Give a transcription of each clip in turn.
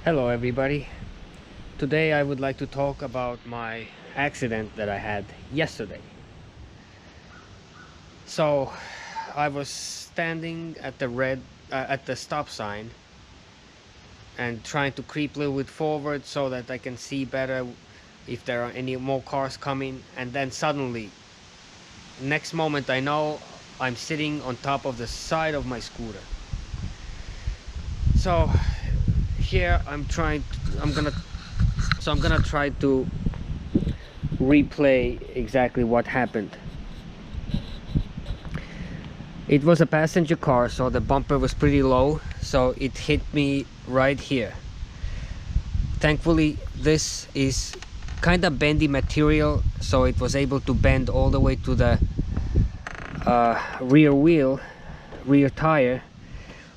Hello everybody. Today I would like to talk about my accident that I had yesterday. So I was standing at the stop sign and trying to creep a little bit forward so that I can see better if there are any more cars coming, and then suddenly next moment I know I'm sitting on top of the side of my scooter. So here I'm gonna try to replay exactly what happened. It was a passenger car, so the bumper was pretty low, so it hit me right here. Thankfully this is kind of bendy material, so it was able to bend all the way to the rear tire.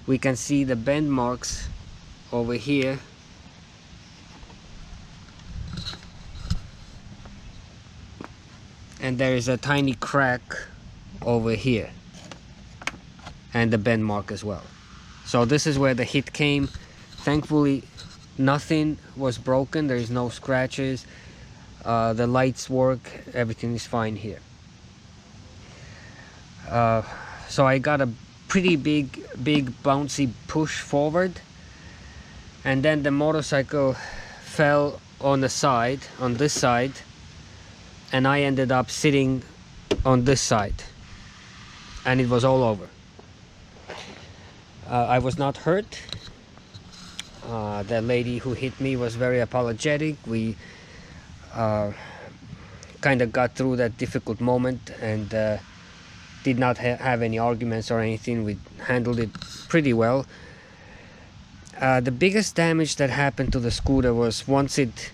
We can see the bend marks over here. And there is a tiny crack over here, and the bend mark as well. So this is where the hit came. Thankfully nothing was broken, there is no scratches, the lights work, everything is fine here. So I got a pretty big bouncy push forward, and then the motorcycle fell on the side, on this side, and I ended up sitting on this side, and it was all over. I was not hurt. The lady who hit me was very apologetic. We kind of got through that difficult moment and did not have any arguments or anything. We handled it pretty well. The biggest damage that happened to the scooter was once it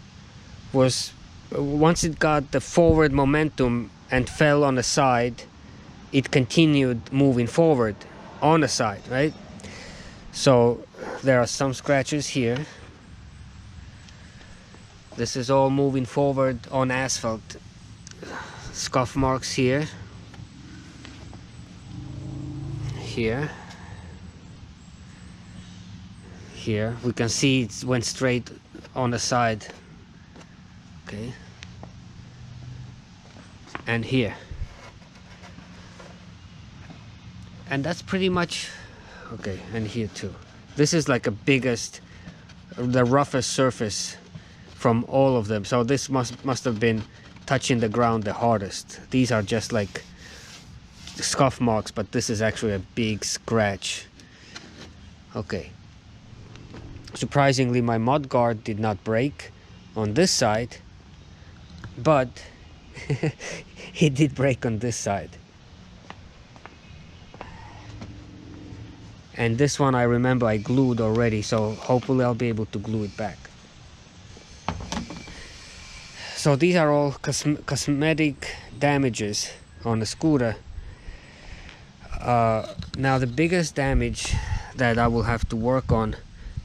got the forward momentum and fell on the side, it continued moving forward on the side, right? So there are some scratches here. This is all moving forward on asphalt. Scuff marks here, here we can see it went straight on the side. Okay, and here, and that's pretty much okay. And here too. This is like the roughest surface from all of them, so this must have been touching the ground the hardest. These are just like scuff marks, but this is actually a big scratch. Okay, surprisingly my mud guard did not break on this side, but it did break on this side. And this one I remember I glued already, so hopefully I'll be able to glue it back. So these are all cosmetic damages on the scooter. Now the biggest damage that I will have to work on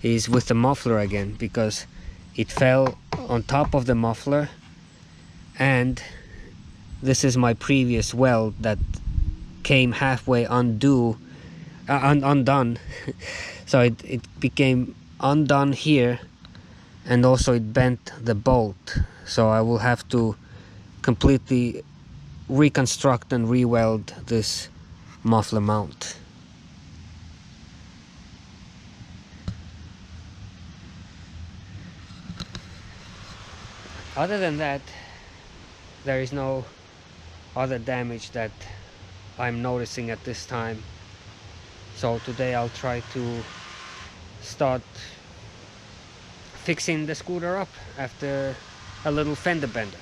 is with the muffler again, because it fell on top of the muffler, and this is my previous weld that came halfway undone. So it became undone here, and also it bent the bolt, so I will have to completely reconstruct and re-weld this muffler mount. Other than that, there is no other damage that I'm noticing at this time. So today I'll try to start fixing the scooter up after a little fender bender.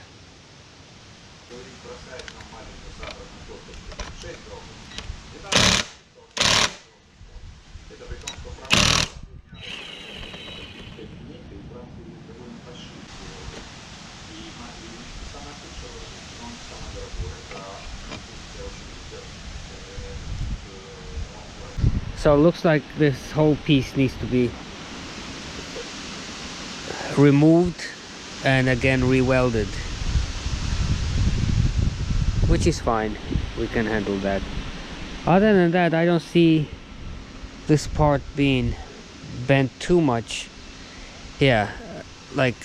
So it looks like this whole piece needs to be removed and again re-welded, which is fine. We can handle that. Other than that, I don't see this part being bent too much. Yeah, like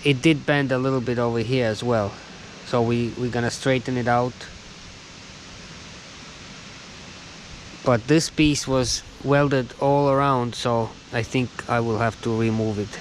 it did bend a little bit over here as well. So we're gonna straighten it out. But this piece was welded all around, so I think I will have to remove it.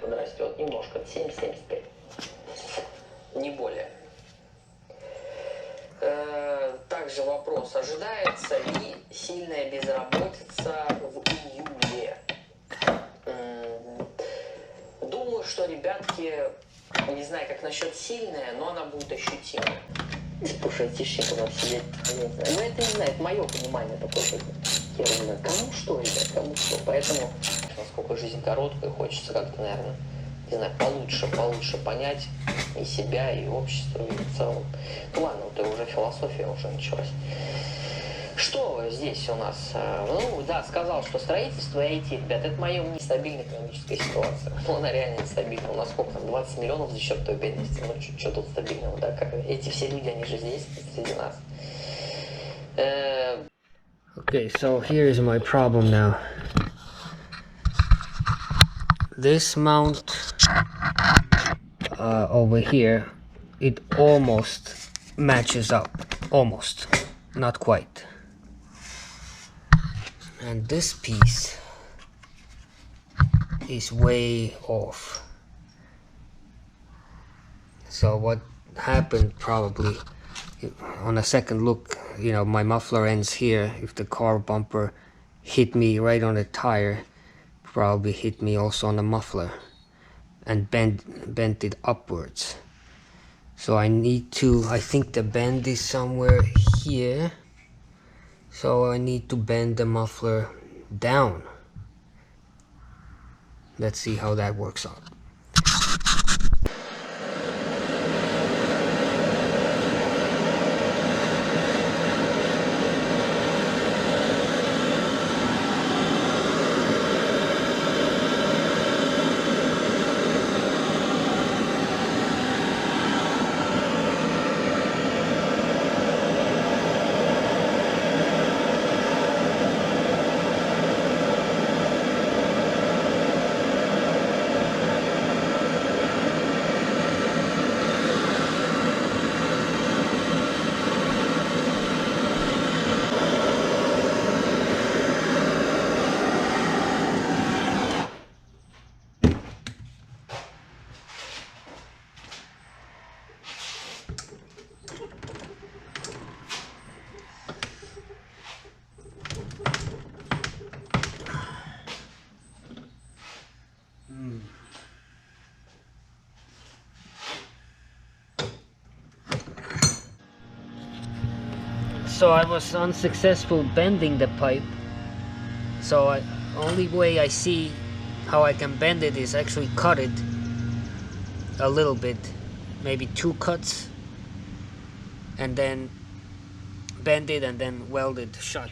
Подрастет немножко, 7-75, не более. Также вопрос, ожидается ли сильная безработица в июле? Думаю, что, ребятки, не знаю, как насчет сильная, но она будет ощутимая. Потому что айтишникам надо сидеть, я не знаю. Но это, не знаю, это мое понимание такое. Ерунда. Кому что, ребят, кому что. Поэтому, насколько жизнь короткая, хочется как-то, наверное, не знаю, получше понять и себя, и общество, и в целом. Ну ладно, вот уже философия уже началась. Что здесь у нас? Ну, да, сказал, что строительство и IT, ребят, это моя нестабильная экономическая ситуация. Ну, она реально нестабильна. У нас сколько там, 20 миллионов за счет той бедности. Ну, что тут стабильного, да? Как, эти все люди, они же здесь, среди нас. Okay, so here is my problem now. This mount over here, it almost matches up. Almost. Not quite. And this piece is way off. So what happened probably, on a second look, you know, my muffler ends here. If the car bumper hit me right on the tire, probably hit me also on the muffler and bent it upwards. So I think the bend is somewhere here. So I need to bend the muffler down. Let's see how that works out. So I was unsuccessful bending the pipe. So only way I see how I can bend it is actually cut it a little bit, maybe 2 cuts, and then bend it and then weld it shut.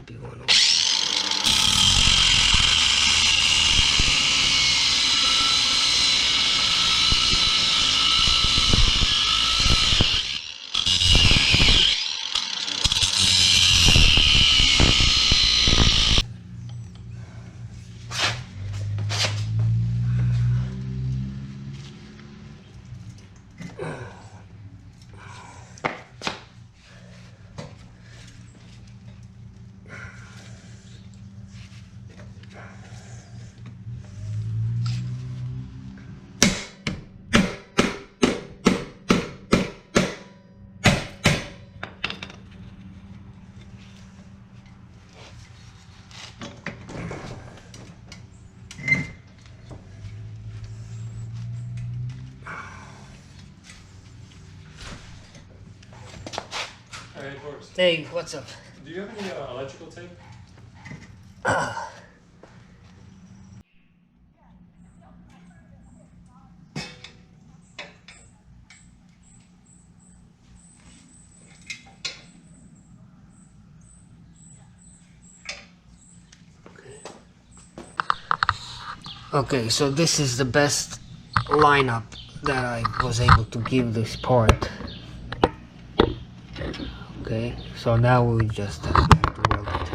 maybe one over. Hey, Boris, Hey, what's up? do you have any electrical tape? Okay, so this is the best lineup that I was able to give this part. Okay, so now we just have to weld it.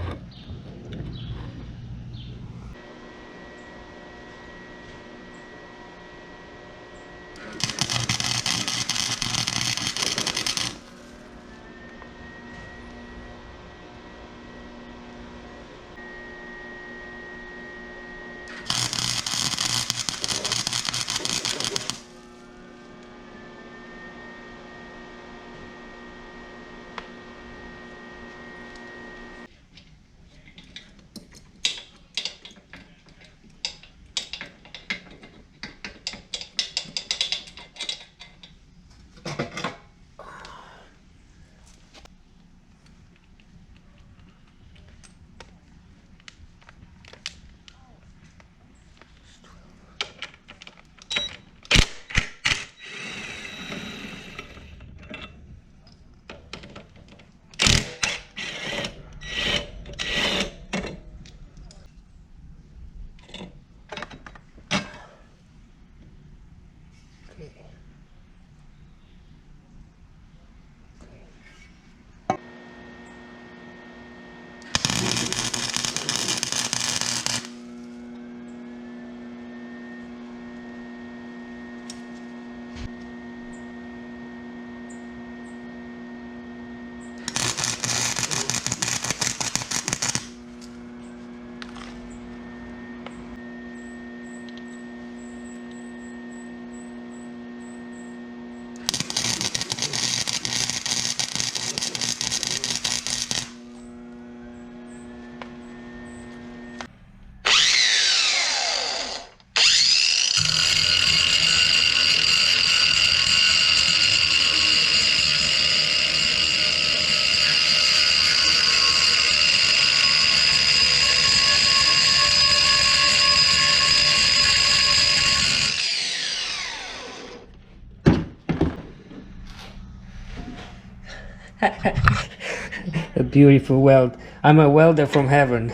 A beautiful weld. I'm a welder from heaven.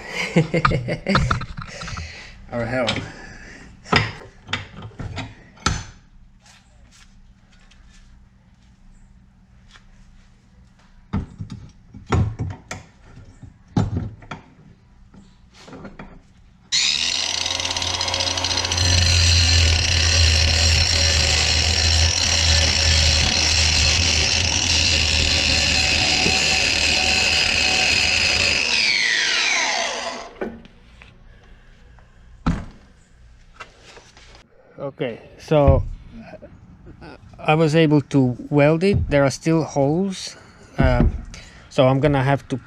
Or hell. Okay, so I was able to weld it. There are still holes, so I'm gonna have to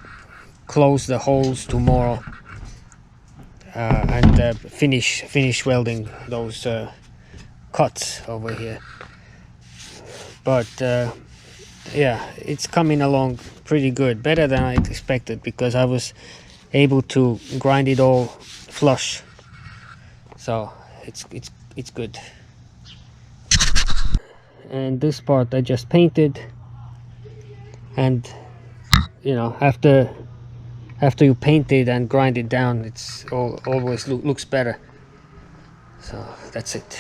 close the holes tomorrow and finish welding those cuts over here. But yeah, it's coming along pretty good, better than I expected, because I was able to grind it all flush. So it's good. And this part I just painted, and you know, after after you paint it and grind it down, it's always looks better. So that's it.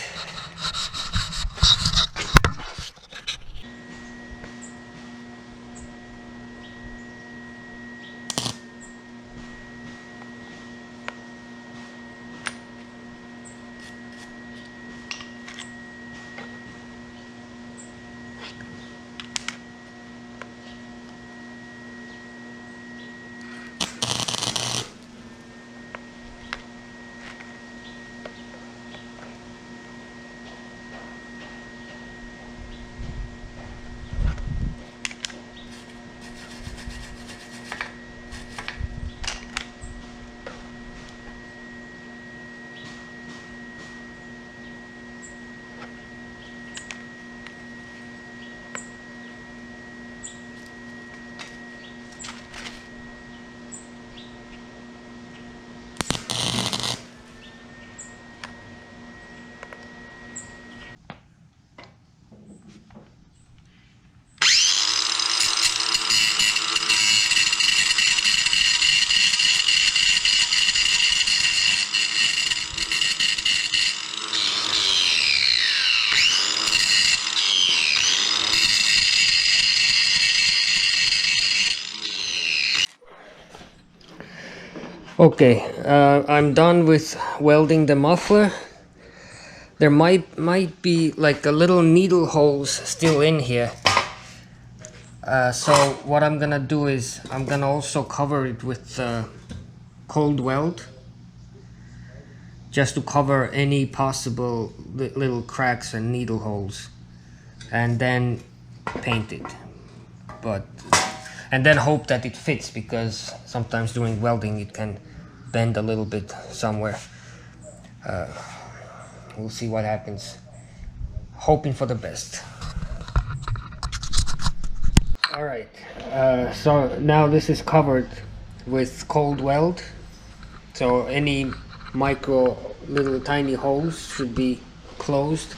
Okay, I'm done with welding the muffler. There might be like a little needle holes still in here. So what I'm gonna do is I'm gonna also cover it with cold weld, just to cover any possible little cracks and needle holes, and then paint it. And then hope that it fits, because sometimes during welding it can bend a little bit somewhere. We'll see what happens. Hoping for the best. Alright, so now this is covered with cold weld, so any micro little tiny holes should be closed.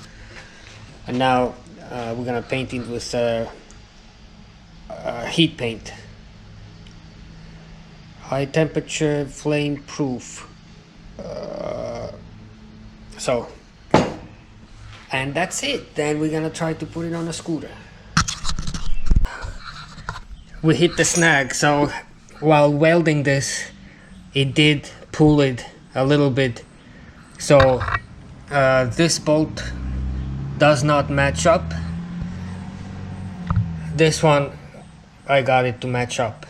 And now we're gonna paint it with heat paint, high temperature, flame proof. And that's it. Then we're gonna try to put it on a scooter. We hit the snag, so while welding this, it did pull it a little bit. So this bolt does not match up. This one, I got it to match up.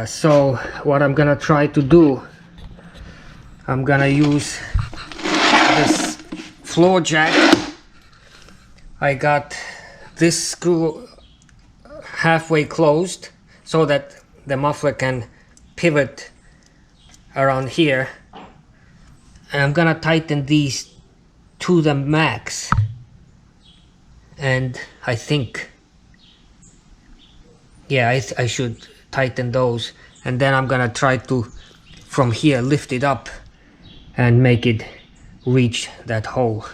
So what I'm gonna try to do, I'm gonna use this floor jack. I got this screw halfway closed so that the muffler can pivot around here, and I'm gonna tighten these to the max, and I think, yeah, I should tighten those, and then I'm gonna try to from here lift it up and make it reach that hole.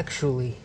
actually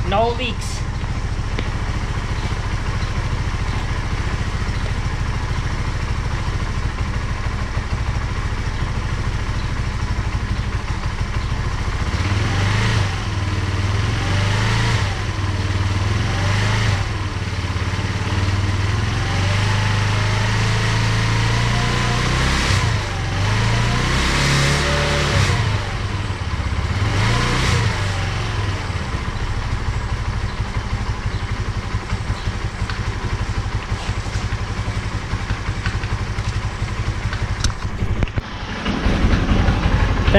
no leaks.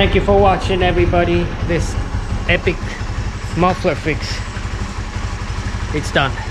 Thank you for watching, everybody. This epic muffler fix. It's done.